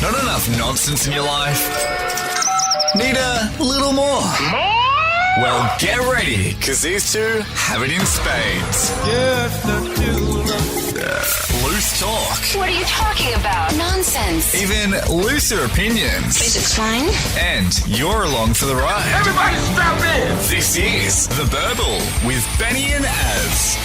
Not enough nonsense in your life? Need a little more? Well, get ready, because these two have it in spades. Loose talk. What are you talking about? Nonsense. Even looser opinions. Please explain. And you're along for the ride. Everybody strap in! This is The Burble with Benny and Az.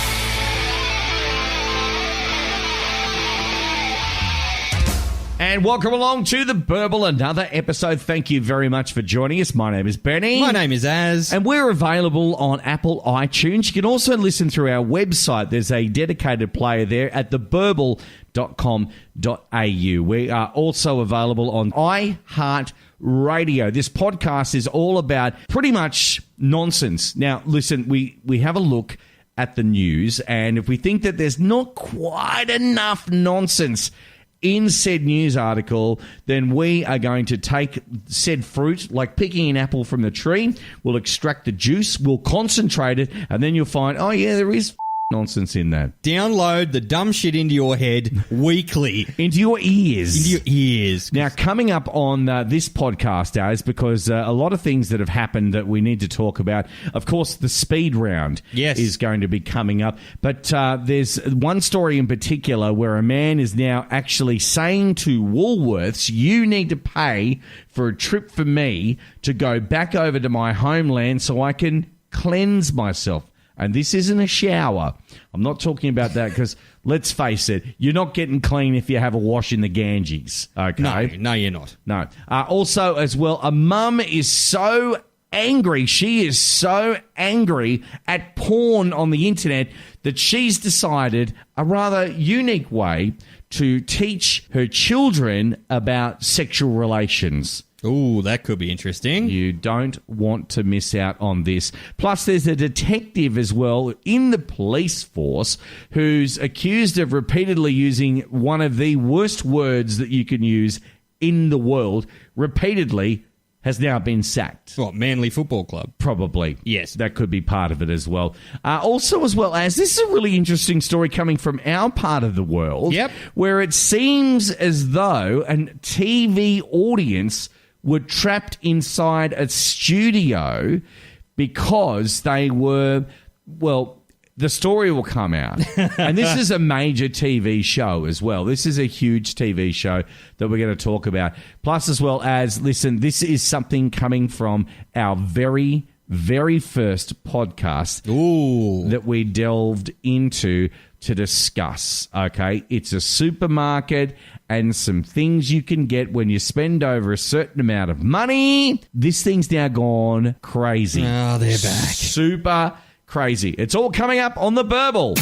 And welcome along to The Burble, another episode. Thank you very much for joining us. My name is Benny. My name is Az. And we're available on Apple iTunes. You can also listen through our website. There's a dedicated player there at theburble.com.au. We are also available on iHeartRadio. This podcast is all about pretty much nonsense. Now, listen, we have a look at the news, and if we think that there's not quite enough nonsense in said news article, then we are going to take said fruit, like picking an apple from the tree. We'll extract the juice, we'll concentrate it, and then you'll find, oh yeah, there is nonsense in that. Download the dumb shit into your head weekly. Into your ears. Into your ears. Now, coming up on this podcast, Az, because a lot of things that have happened that we need to talk about. Of course, the speed round is going to be coming up. But there's one story in particular where a man is now actually saying to Woolworths, you need to pay for a trip for me to go back over to my homeland so I can cleanse myself. And this isn't a shower. I'm not talking about that because, let's face it, you're not getting clean if you have a wash in the Ganges. Okay? No, you're not. No. Also, as well, a mum is so angry. She is so angry at porn on the internet that she's decided a rather unique way to teach her children about sexual relations. Ooh, that could be interesting. You don't want to miss out on this. Plus, there's a detective as well in the police force who's accused of repeatedly using one of the worst words that you can use in the world. Repeatedly has now been sacked. What, Manly Football Club? Probably. Yes. That could be part of it as well. Also, as well as, this is a really interesting story coming from our part of the world. Yep. Where it seems as though a TV audience were trapped inside a studio because they were, well, the story will come out. And this is a major TV show as well. This is a huge TV show that we're going to talk about. Plus, as well as, listen, this is something coming from our very, very first podcast that we delved into to discuss, okay? It's a supermarket and some things you can get when you spend over a certain amount of money. This thing's now gone crazy. Oh, they're back. Super crazy. It's all coming up on The Burble.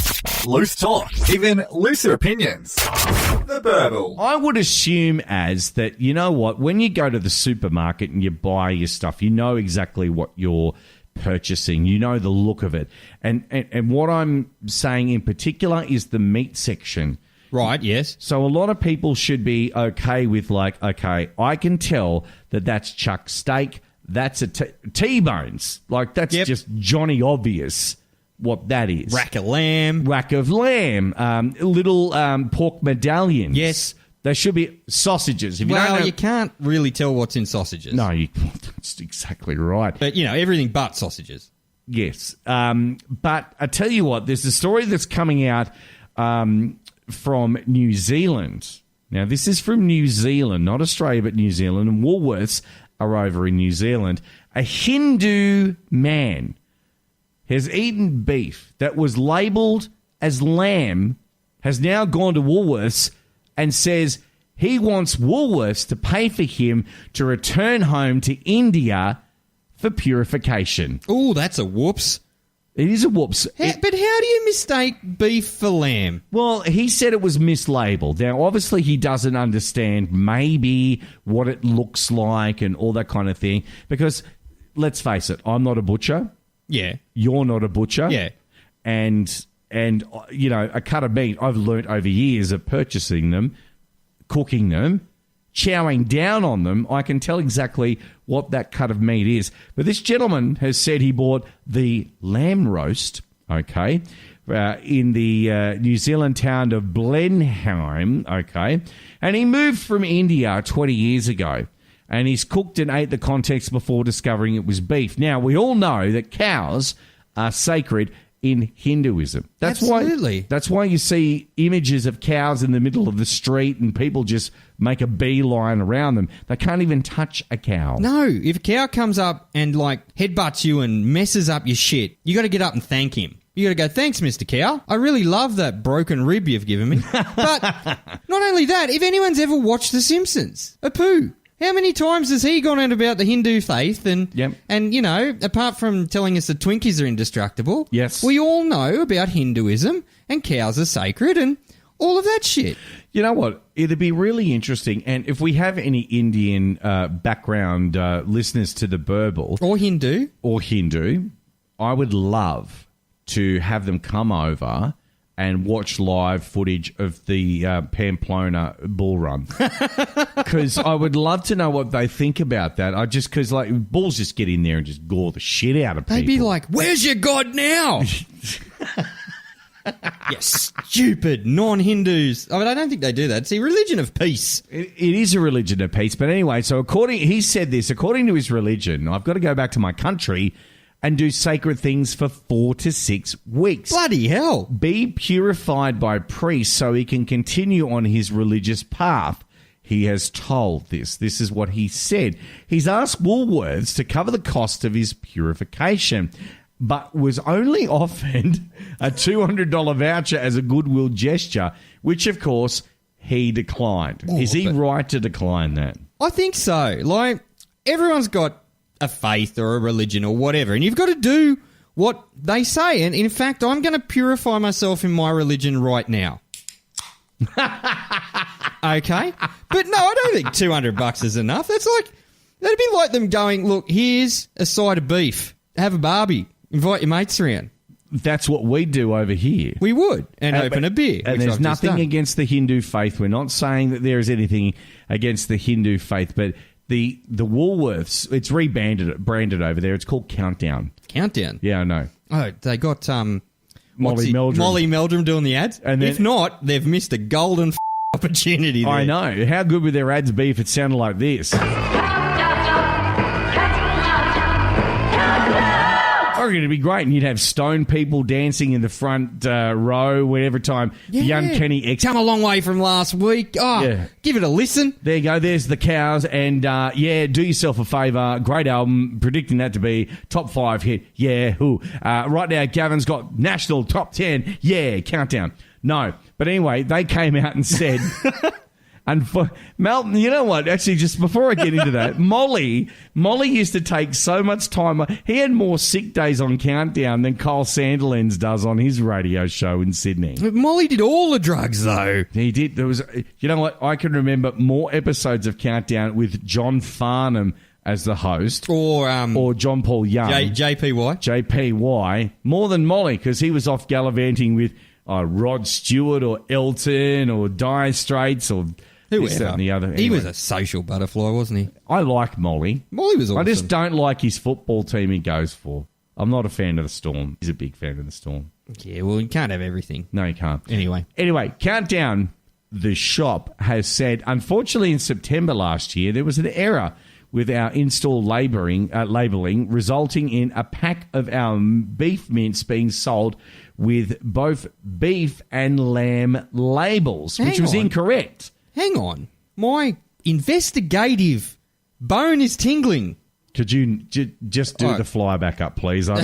Loose talk. Even looser opinions. The Burble. I would assume as that, you know what, when you go to the supermarket and you buy your stuff, you know exactly what you're purchasing. You know the look of it. And what I'm saying in particular is the meat section. Right, yes. So a lot of people should be okay with like, okay, I can tell that that's chuck steak, that's a T-bones. Like that's just Johnny obvious what that is. Rack of lamb. Little pork medallions. Yes. They should be sausages. If You can't really tell what's in sausages. No, that's exactly right. But, everything but sausages. Yes. But I tell you what, there's a story that's coming out from New Zealand. Now, this is from New Zealand, not Australia, but New Zealand. And Woolworths are over in New Zealand. A Hindu man has eaten beef that was labelled as lamb, has now gone to Woolworths and says he wants Woolworths to pay for him to return home to India for purification. Ooh, that's a whoops. It is a whoops. But how do you mistake beef for lamb? Well, he said it was mislabeled. Now, obviously, he doesn't understand maybe what it looks like and all that kind of thing. Because, let's face it, I'm not a butcher. Yeah. You're not a butcher. Yeah. And a cut of meat, I've learnt over years of purchasing them, cooking them, chowing down on them, I can tell exactly what that cut of meat is. But this gentleman has said he bought the lamb roast, okay, in the New Zealand town of Blenheim, okay? And he moved from India 20 years ago, and he's cooked and ate the contents before discovering it was beef. Now, we all know that cows are sacred in Hinduism. Absolutely. That's why you see images of cows in the middle of the street and people just make a beeline around them. They can't even touch a cow. No, if a cow comes up and, like, headbutts you and messes up your shit, you got to get up and thank him. You got to go, thanks, Mr. Cow. I really love that broken rib you've given me. But not only that, if anyone's ever watched The Simpsons, Apu, how many times has he gone on about the Hindu faith? And, you know, apart from telling us that Twinkies are indestructible, yes, we all know about Hinduism and cows are sacred and all of that shit. You know what? It'd be really interesting. And if we have any Indian background listeners to the Burble. Or Hindu, I would love to have them come over and watch live footage of the Pamplona bull run. Because I would love to know what they think about that. Because, like, bulls just get in there and just gore the shit out of people. They'd be like, where's your God now? You stupid non-Hindus. I mean, I don't think they do that. It's a religion of peace. It is a religion of peace. But anyway, so he said this, according to his religion, I've got to go back to my country and do sacred things for 4 to 6 weeks. Bloody hell. Be purified by priests so he can continue on his religious path. He has told this. This is what he said. He's asked Woolworths to cover the cost of his purification, but was only offered a $200 voucher as a goodwill gesture, which, of course, he declined. Is he right to decline that? I think so. Like, everyone's got a faith or a religion or whatever, and you've got to do what they say. And in fact, I'm going to purify myself in my religion right now. Okay? But no, I don't think $200 is enough. That'd be like them going, look, here's a side of beef. Have a barbie. Invite your mates around. That's what we do over here. We would. And open a beer. And there's nothing against the Hindu faith. We're not saying that there is anything against the Hindu faith, but the Woolworths, it's branded over there. It's called Countdown. Countdown? Yeah, I know. Oh, they got Molly Meldrum. Molly Meldrum doing the ads? And then, if not, they've missed a golden opportunity there. I know. How good would their ads be if it sounded like this? I reckon it'd be great, and you'd have stone people dancing in the front row whenever time the Uncanny X. Come a long way from last week. Oh, yeah. Give it a listen. There you go. There's the cows, and do yourself a favour. Great album, predicting that to be top 5 hit. Yeah, who? Right now, Gavin's got national top 10. Yeah, countdown. No, but anyway, they came out and said. And Melton, you know what? Actually, just before I get into that, Molly used to take so much time. He had more sick days on Countdown than Kyle Sandilands does on his radio show in Sydney. But Molly did all the drugs, though. He did. There was, you know what? I can remember more episodes of Countdown with John Farnham as the host, or John Paul Young, JPY, more than Molly, because he was off gallivanting with Rod Stewart or Elton or Dire Straits or. This, that, and the other. Anyway. He was a social butterfly, wasn't he? I like Molly. Molly was awesome. I just don't like his football team he goes for. I'm not a fan of the Storm. He's a big fan of the Storm. Yeah, well, you can't have everything. No, you can't. Anyway, Countdown, the shop, has said, unfortunately in September last year, there was an error with our in-store labelling, resulting in a pack of our beef mince being sold with both beef and lamb labels, which was incorrect. Hang on. My investigative bone is tingling. Could you just do the fly back up, please? I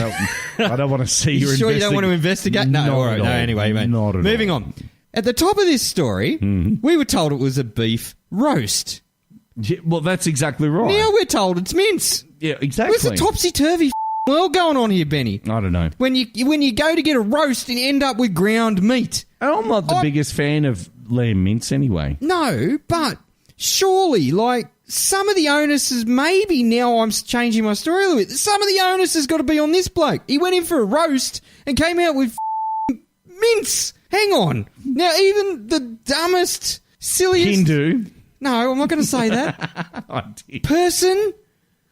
don't want to see your investigation. Sure you don't want to investigate? No, all right. No, anyway, mate. Moving on. At the top of this story, we were told it was a beef roast. Yeah, well, that's exactly right. Now we're told it's mince. Yeah, exactly. Where's the topsy-turvy world going on here, Benny? I don't know. When you go to get a roast and you end up with ground meat. I'm not the biggest fan of lamb mince anyway. No, but surely, like, some of the onus is maybe now I'm changing my story a little bit. Some of the onus has got to be on this bloke. He went in for a roast and came out with mince. Hang on. Now, even the dumbest, silliest... Hindu. No, I'm not going to say that. Person,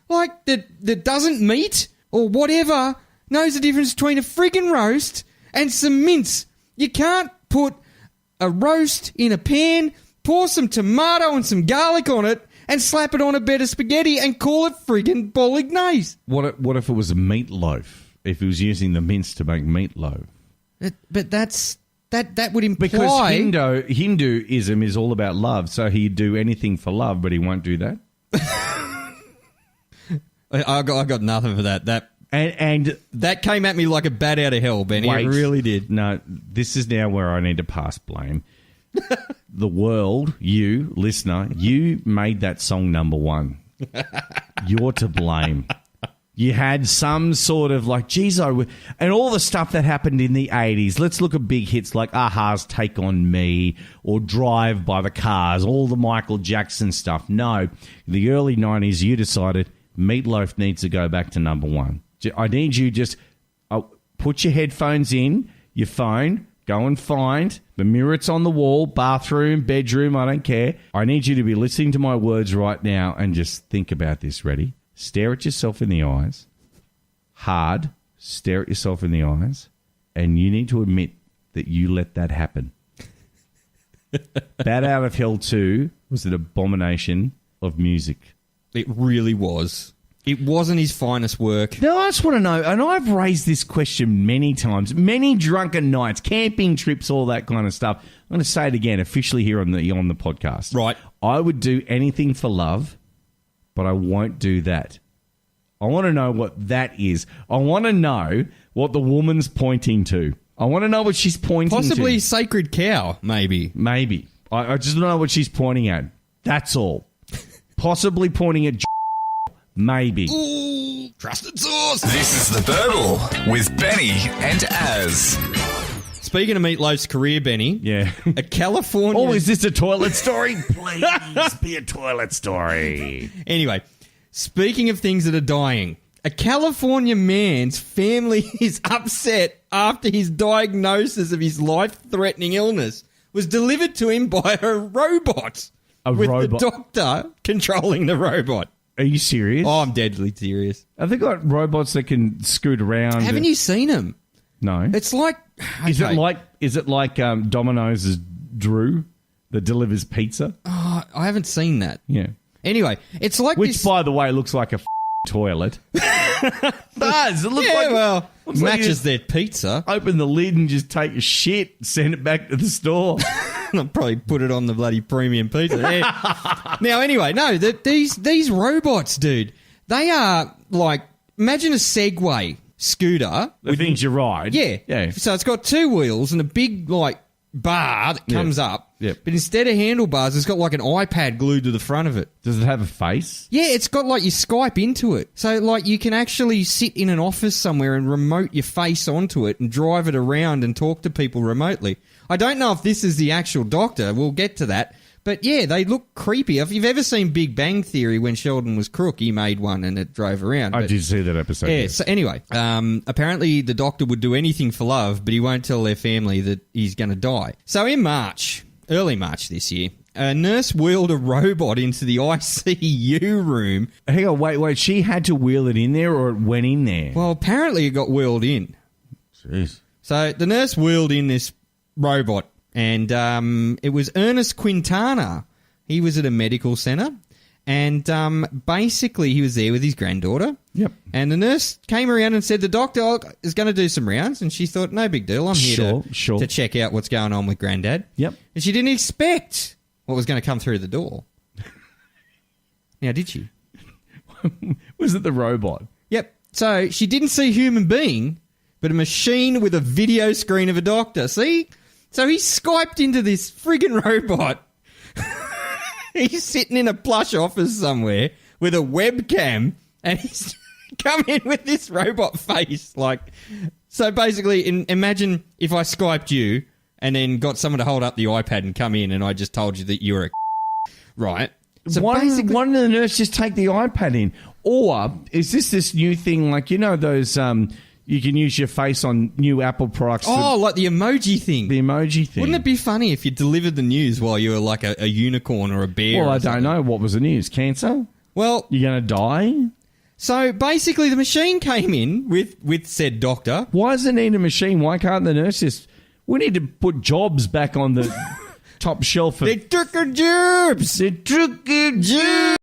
like, that doesn't meet or whatever knows the difference between a friggin' roast and some mince. You can't put a roast in a pan, pour some tomato and some garlic on it, and slap it on a bed of spaghetti and call it friggin' bolognese. What if it was a meatloaf? If he was using the mince to make meatloaf? But that would imply... Because Hinduism is all about love, so he'd do anything for love, but he won't do that. I got nothing for that. And that came at me like a bat out of hell, Benny. wait, It really did. No, this is now where I need to pass blame. The world, you, listener, you made that song number one. You're to blame. You had some sort of like, geez, and all the stuff that happened in the 80s. Let's look at big hits like Aha's Take On Me or Drive by the Cars, all the Michael Jackson stuff. No, in the early 90s, you decided Meatloaf needs to go back to number one. I need you just put your headphones in, your phone, go and find the mirror. It's on the wall, bathroom, bedroom, I don't care. I need you to be listening to my words right now and just think about this. Ready? Stare at yourself in the eyes. Hard. Stare at yourself in the eyes. And you need to admit that you let that happen. Bat Out of Hell 2 was an abomination of music. It really was. It wasn't his finest work. No, I just want to know, and I've raised this question many times, many drunken nights, camping trips, all that kind of stuff. I'm going to say it again, officially here on the podcast. Right. I would do anything for love, but I won't do that. I want to know what that is. I want to know what the woman's pointing to. I want to know what she's pointing to. Possibly sacred cow, maybe. Maybe. I just don't know what she's pointing at. That's all. Possibly pointing at maybe. Ooh, trusted source. This is The Burble with Benny and Az. Speaking of Meatloaf's career, Benny. Yeah. A California... Oh, is this a toilet story? Please be a toilet story. Anyway, speaking of things that are dying, a California man's family is upset after his diagnosis of his life-threatening illness was delivered to him by a robot. With the doctor controlling the robot. Are you serious? Oh, I'm deadly serious. Have they got robots that can scoot around? Haven't you seen them? No. It's like... Is it like Domino's Drew that delivers pizza? Oh, I haven't seen that. Yeah. Anyway, it's like Which, this... by the way, looks like a toilet. Does. It looks matches their pizza. Open the lid and just take a shit, send it back to the store. I'll probably put it on the bloody premium pizza. Yeah. Now, anyway, no, these robots, dude, they are like, imagine a Segway scooter. The things you ride. Yeah. Yeah. So it's got two wheels and a big, like, bar that comes up. Yeah. But instead of handlebars, it's got like an iPad glued to the front of it. Does it have a face? Yeah, it's got like you Skype into it. So like you can actually sit in an office somewhere and remote your face onto it and drive it around and talk to people remotely. I don't know if this is the actual doctor. We'll get to that. But yeah, they look creepy. If you've ever seen Big Bang Theory, when Sheldon was crook, he made one and it drove around. I did see that episode. Yeah, so anyway, apparently the doctor would do anything for love, but he won't tell their family that he's going to die. So in March, early March this year, a nurse wheeled a robot into the ICU room. Hang on, wait. She had to wheel it in there or it went in there? Well, apparently it got wheeled in. Jeez. So the nurse wheeled in this robot. And it was Ernest Quintana. He was at a medical centre. And basically he was there with his granddaughter. Yep. And the nurse came around and said, the doctor is going to do some rounds. And she thought, no big deal. I'm here to check out what's going on with Granddad. Yep. And she didn't expect what was going to come through the door. Now, did she? Was it the robot? Yep. So she didn't see a human being, but a machine with a video screen of a doctor. See? So he Skyped into this friggin' robot. He's sitting in a plush office somewhere with a webcam and he's come in with this robot face. So basically, imagine if I Skyped you and then got someone to hold up the iPad and come in and I just told you that you were a right? So why didn't the nurse just take the iPad in? Or is this new thing like, you know, those... you can use your face on new Apple products. Oh, like the emoji thing. The emoji thing. Wouldn't it be funny if you delivered the news while you were like a unicorn or a bear? Well, I don't know. What was the news? Cancer? Well... You're going to die? So basically, the machine came in with said doctor. Why does it need a machine? Why can't the nurse just... We need to put jobs back on the top shelf. They took her jobs. They took her jobs.